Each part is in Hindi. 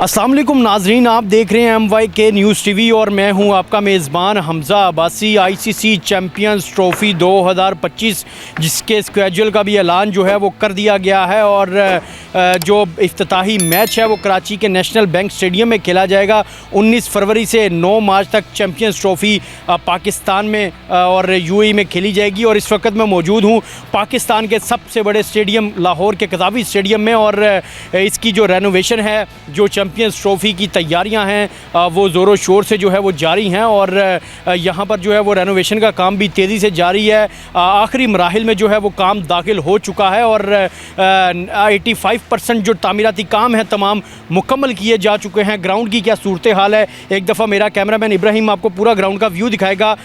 अस्सलाम वालेकुम नाजरीन, आप देख रहे हैं MYK न्यूज़ टीवी और मैं हूं आपका मेज़बान Hamza Abbasi. ICC champions trophy 2025 जिसके स्केड्यूल का भी ऐलान जो है वो कर दिया गया है और जो इफ्तिताही मैच है वो कराची के नेशनल बैंक स्टेडियम में खेला जाएगा। 19 फरवरी से 9 मार्च तक चैम्पियंस ट्रॉफ़ी पाकिस्तान में और UAE में खेली जाएगी। और इस वक्त मैं मौजूद हूँ पाकिस्तान के सबसे बड़े स्टेडियम लाहौर के कज़ावी स्टेडियम में और इसकी जो रेनोवेशन है, जो चैम्पियंस ट्रॉफ़ी की तैयारियां हैं वो ज़ोरों शोर से जो है वो जारी हैं और यहाँ पर जो है वो रेनोवेशन का काम भी तेज़ी से जारी है। आखिरी मराहिल में जो है वो काम दाखिल हो चुका है और 85% जो तामीराती काम है तमाम मुकम्मल किए जा चुके हैं। ग्राउंड की क्या सूरत हाल है, एक दफ़ा मेरा कैमरामैन इब्राहिम आपको पूरा ग्राउंड का व्यू दिखाएगा।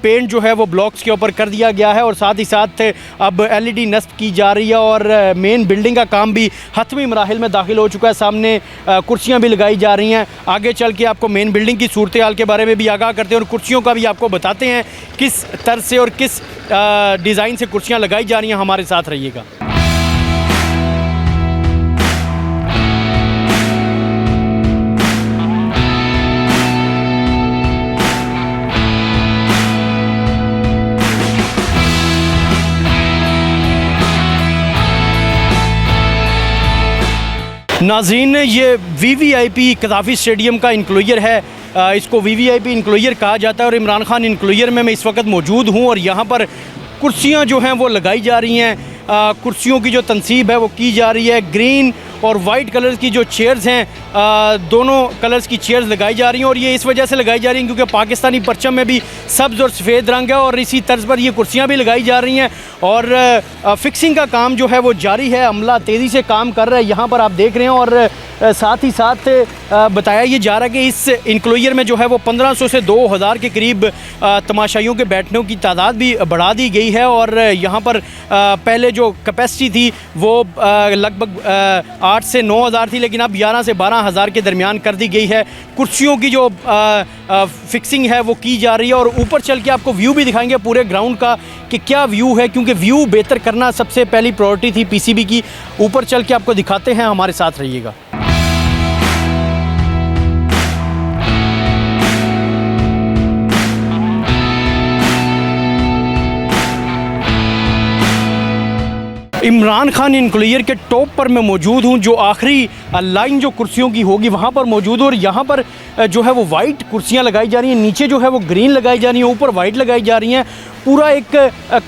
पेंट जो है वो ब्लॉक्स के ऊपर कर दिया गया है और साथ ही साथ अब LED नस्ब की जा रही है और मेन बिल्डिंग का काम भी हतमी मराहिल में दाखिल हो चुका है। सामने कुर्सियां भी लगाई जा रही हैं। आगे चल के आपको मेन बिल्डिंग की सूरत हाल के बारे में भी आगाह करते हैं और कुर्सियों का भी आपको बताते हैं किस तरह से और किस डिज़ाइन से कुर्सियाँ लगाई जा रही हैं। हमारे साथ रहिएगा। नाज़रीन, ये VVIP कज़ावी स्टेडियम का इंक्लोजर है। इसको VVIP इंक्लोजर कहा जाता है और इमरान खान इंक्लोजर में मैं इस वक्त मौजूद हूँ और यहाँ पर कुर्सियाँ जो हैं वो लगाई जा रही हैं। कुर्सियों की जो तनसीब है वो की जा रही है। ग्रीन और वाइट कलर्स की जो चेयर्स हैं, दोनों कलर्स की चेयर्स लगाई जा रही हैं और ये इस वजह से लगाई जा रही हैं क्योंकि पाकिस्तानी परचम में भी सब्ज़ और सफ़ेद रंग है और इसी तर्ज पर ये कुर्सियाँ भी लगाई जा रही हैं और फिक्सिंग का काम जो है वो जारी है। अमला तेज़ी से काम कर रहा है, यहाँ पर आप देख रहे हैं और साथ ही साथ बताया ये जा रहा है कि इस इंक्लोजर में जो है वो 1500 से 2000 के करीब तमाशाइयों के बैठने की तादाद भी बढ़ा दी गई है और यहाँ पर पहले जो कैपेसिटी थी वो लगभग 8 से 9000 थी, लेकिन अब 11 से 12000 के दरमियान कर दी गई है। कुर्सियों की जो फिक्सिंग है वो की जा रही है और ऊपर चल के आपको व्यू भी दिखाएंगे पूरे ग्राउंड का कि क्या व्यू है, क्योंकि व्यू बेहतर करना सबसे पहली प्रायोरिटी थी PCB की। ऊपर चल के आपको दिखाते हैं, हमारे साथ रहिएगा। इमरान खान इंक्लोजर के टॉप पर मैं मौजूद हूँ। जो आखिरी लाइन जो कुर्सियों की होगी वहाँ पर मौजूद हूँ और यहाँ पर जो है वो वाइट कुर्सियाँ लगाई जा रही हैं, नीचे जो है वो ग्रीन लगाई जा रही हैं, ऊपर वाइट लगाई जा रही हैं। पूरा एक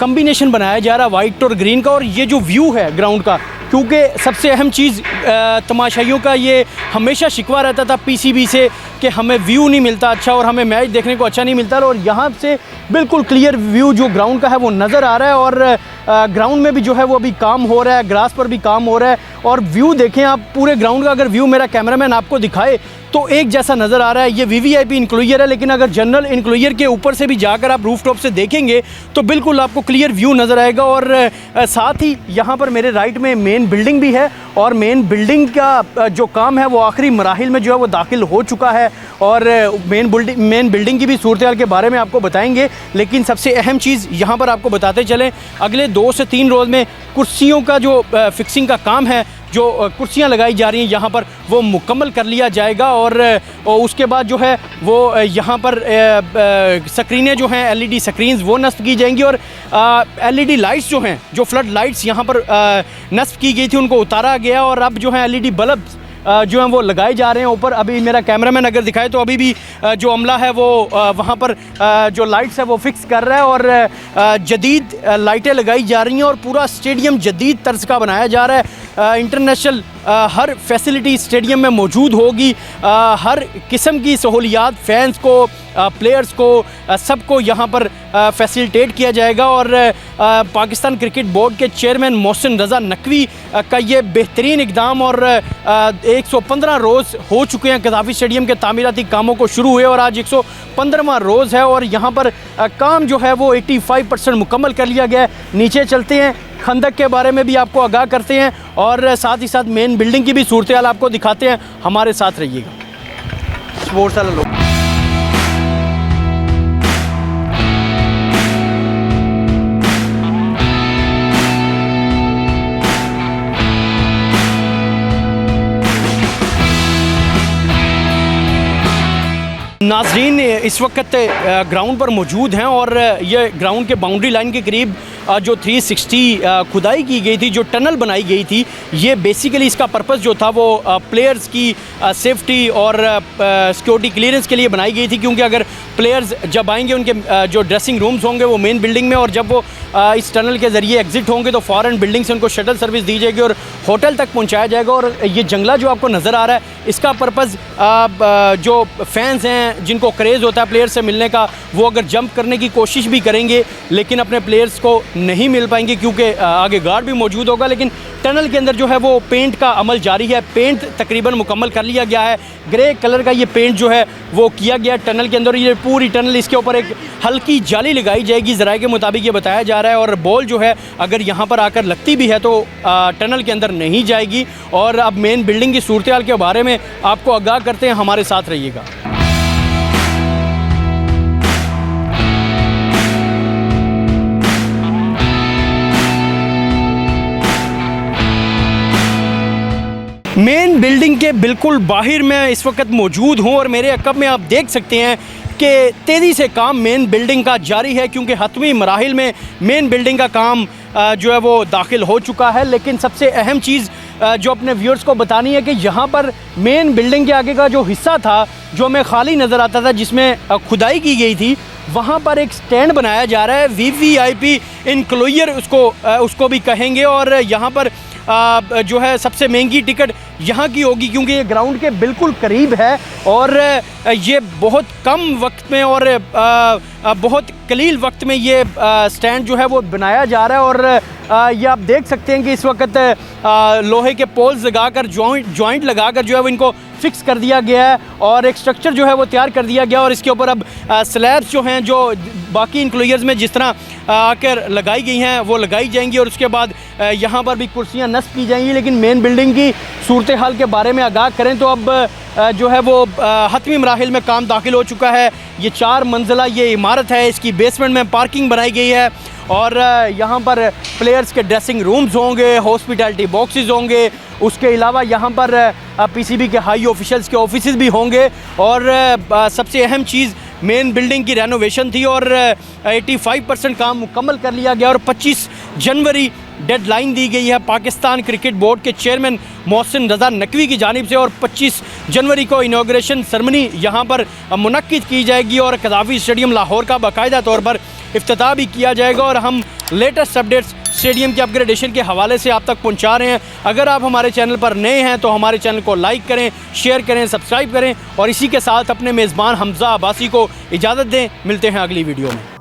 कम्बिनेशन बनाया जा रहा है वाइट और ग्रीन का। और ये जो व्यू है ग्राउंड का, क्योंकि सबसे अहम चीज़ तमाशाइयों का ये हमेशा शिकवा रहता था PCB से कि हमें व्यू नहीं मिलता अच्छा और हमें मैच देखने को अच्छा नहीं मिलता, और यहाँ से बिल्कुल क्लियर व्यू जो ग्राउंड का है वो नज़र आ रहा है और ग्राउंड में भी जो है वो अभी काम हो रहा है, ग्रास पर भी काम हो रहा है। और व्यू देखें आप पूरे ग्राउंड का, अगर व्यू मेरा कैमरामैन आपको दिखाए तो एक जैसा नज़र आ रहा है। ये VVIP इंक्लोजर है, लेकिन अगर जनरल इंक्लोजर के ऊपर से भी जाकर आप रूफ टॉप से देखेंगे तो बिल्कुल आपको क्लियर व्यू नज़र आएगा। और साथ ही यहाँ पर मेरे राइट में मेन बिल्डिंग भी है और मेन बिल्डिंग का जो काम है वो आखिरी मराहिल में जो है वो दाखिल हो चुका है और मेन बिल्डिंग की भी सूरत हाल के बारे में आपको बताएंगे। लेकिन सबसे अहम चीज़ यहाँ पर आपको बताते चलें, अगले 2 से 3 रोज़ में कुर्सियों का जो फिक्सिंग का काम है, जो कुर्सियाँ लगाई जा रही हैं यहाँ पर, वो मुकम्मल कर लिया जाएगा और उसके बाद जो है वो यहाँ पर स्क्रीनें जो हैं LED स्क्रीन्स वो नस्ब की जाएंगी और LED लाइट्स जो हैं, जो फ्लड लाइट्स यहाँ पर नस्ब की गई थी उनको उतारा गया और अब जो है LED बल्ब जो हैं वो लगाए जा रहे हैं ऊपर। अभी मेरा कैमरामैन अगर दिखाए तो अभी भी जो अमला है वो वहाँ पर जो लाइट्स है वो फिक्स कर रहा है और जदीद लाइटें लगाई जा रही हैं और पूरा स्टेडियम जदीद तर्ज का बनाया जा रहा है। इंटरनेशनल हर फैसिलिटी स्टेडियम में मौजूद होगी, हर किस्म की सहूलियात फैंस को, प्लेयर्स को, सबको यहाँ पर फैसिलिटेट किया जाएगा। और पाकिस्तान क्रिकेट बोर्ड के चेयरमैन मोहसिन रज़ा नकवी का ये बेहतरीन इक़दाम और 115 रोज़ हो चुके हैं कज़ावी स्टेडियम के तामीराती कामों को शुरू हुए और आज 115वां रोज़ है और यहाँ पर काम जो है वो 85% मुकम्मल कर लिया गया है। नीचे चलते हैं, खंदक के बारे में भी आपको आगाह करते हैं और साथ ही साथ मेन बिल्डिंग की भी सूरत हाल आपको दिखाते हैं। हमारे साथ रहिएगा। स्पोर्ट्स वाला लोग नाजरीन इस वक्त ग्राउंड पर मौजूद हैं और ये ग्राउंड के बाउंड्री लाइन के करीब जो 360 खुदाई की गई थी, जो टनल बनाई गई थी, ये बेसिकली इसका पर्पस जो था वो प्लेयर्स की सेफ्टी और सिक्योरिटी क्लियरेंस के लिए बनाई गई थी। क्योंकि अगर प्लेयर्स जब आएंगे उनके जो ड्रेसिंग रूम्स होंगे वो मेन बिल्डिंग में, और जब वो इस टनल के ज़रिए एग्जिट होंगे तो फ़ौरन बिल्डिंग से उनको शटल सर्विस दी जाएगी और होटल तक पहुँचाया जाएगा। और ये जंगला जो आपको नज़र आ रहा है, इसका पर्पज़ जो फैंस हैं जिनको क्रेज़ होता है प्लेयर से मिलने का, वो अगर जंप करने की कोशिश भी करेंगे लेकिन अपने प्लेयर्स को नहीं मिल पाएंगे क्योंकि आगे गार्ड भी मौजूद होगा। लेकिन टनल के अंदर जो है वो पेंट का अमल जारी है। पेंट तकरीबन मुकम्मल कर लिया गया है। ग्रे कलर का ये पेंट जो है वो किया गया टनल के अंदर। ये पूरी टनल, इसके ऊपर एक हल्की जाली लगाई जाएगी, ज़राए के मुताबिक ये बताया जा रहा है। और बॉल जो है अगर यहाँ पर आकर लगती भी है तो टनल के अंदर नहीं जाएगी। और अब मेन बिल्डिंग की सूरत हाल के बारे में आपको आगाह करते हैं, हमारे साथ रहिएगा। मेन बिल्डिंग के बिल्कुल बाहर मैं इस वक्त मौजूद हूँ और मेरे अक़ब में आप देख सकते हैं कि तेज़ी से काम मेन बिल्डिंग का जारी है। क्योंकि हतमी मराहिल में मेन बिल्डिंग का काम जो है वो दाखिल हो चुका है। लेकिन सबसे अहम चीज़ जो अपने व्यूअर्स को बतानी है कि यहाँ पर मेन बिल्डिंग के आगे का जो हिस्सा था, जो हमें खाली नज़र आता था, जिसमें खुदाई की गई थी, वहाँ पर एक स्टैंड बनाया जा रहा है। VVIP इनक्लोजर उसको भी कहेंगे। और यहाँ पर जो है सबसे महंगी टिकट यहाँ की होगी क्योंकि ये ग्राउंड के बिल्कुल करीब है और ये बहुत कम वक्त में और बहुत कलील वक्त में ये स्टैंड जो है वो बनाया जा रहा है। और ये आप देख सकते हैं कि इस वक्त लोहे के पोल्स लगाकर जॉइंट लगाकर जो है वो इनको फिक्स कर दिया गया है और एक स्ट्रक्चर जो है वो तैयार कर दिया गया। और इसके ऊपर अब स्लैब्स जो हैं, जो बाकी इंक्लोजर्स में जिस तरह आकर लगाई गई हैं वो लगाई जाएंगी। और उसके बाद यहाँ पर भी कुर्सियाँ नस्ब की जाएंगी। लेकिन मेन बिल्डिंग की सूरत हाल के बारे में आगाह करें तो अब जो है वो हतमी मराहिल में काम दाखिल हो चुका है। ये 4 मंजिला ये इमारत है, इसकी बेसमेंट में पार्किंग बनाई गई है और यहाँ पर प्लेयर्स के ड्रेसिंग रूम्स होंगे, हॉस्पिटैलिटी बॉक्सेस होंगे। उसके अलावा यहाँ पर PCB के हाई ऑफिशियल्स के ऑफिसेज भी होंगे। और सबसे अहम चीज़ मेन बिल्डिंग की रेनोवेशन थी और 85% काम मुकम्मल कर लिया गया और 25 जनवरी डेडलाइन दी गई है पाकिस्तान क्रिकेट बोर्ड के चेयरमैन मोहसिन रज़ा नकवी की जानिब से। और 25 जनवरी को इनाग्रेशन सेरेमनी यहाँ पर मुनक्किद की जाएगी और कज़ाफ़ी स्टेडियम लाहौर का बाकायदा तौर पर इफ्तिताह भी किया जाएगा। और हम लेटेस्ट अपडेट्स स्टेडियम के अपग्रेडेशन के हवाले से आप तक पहुंचा रहे हैं। अगर आप हमारे चैनल पर नए हैं तो हमारे चैनल को लाइक करें, शेयर करें, सब्सक्राइब करें और इसी के साथ अपने मेज़बान हमज़ा अब्बासी को इजाज़त दें। मिलते हैं अगली वीडियो में।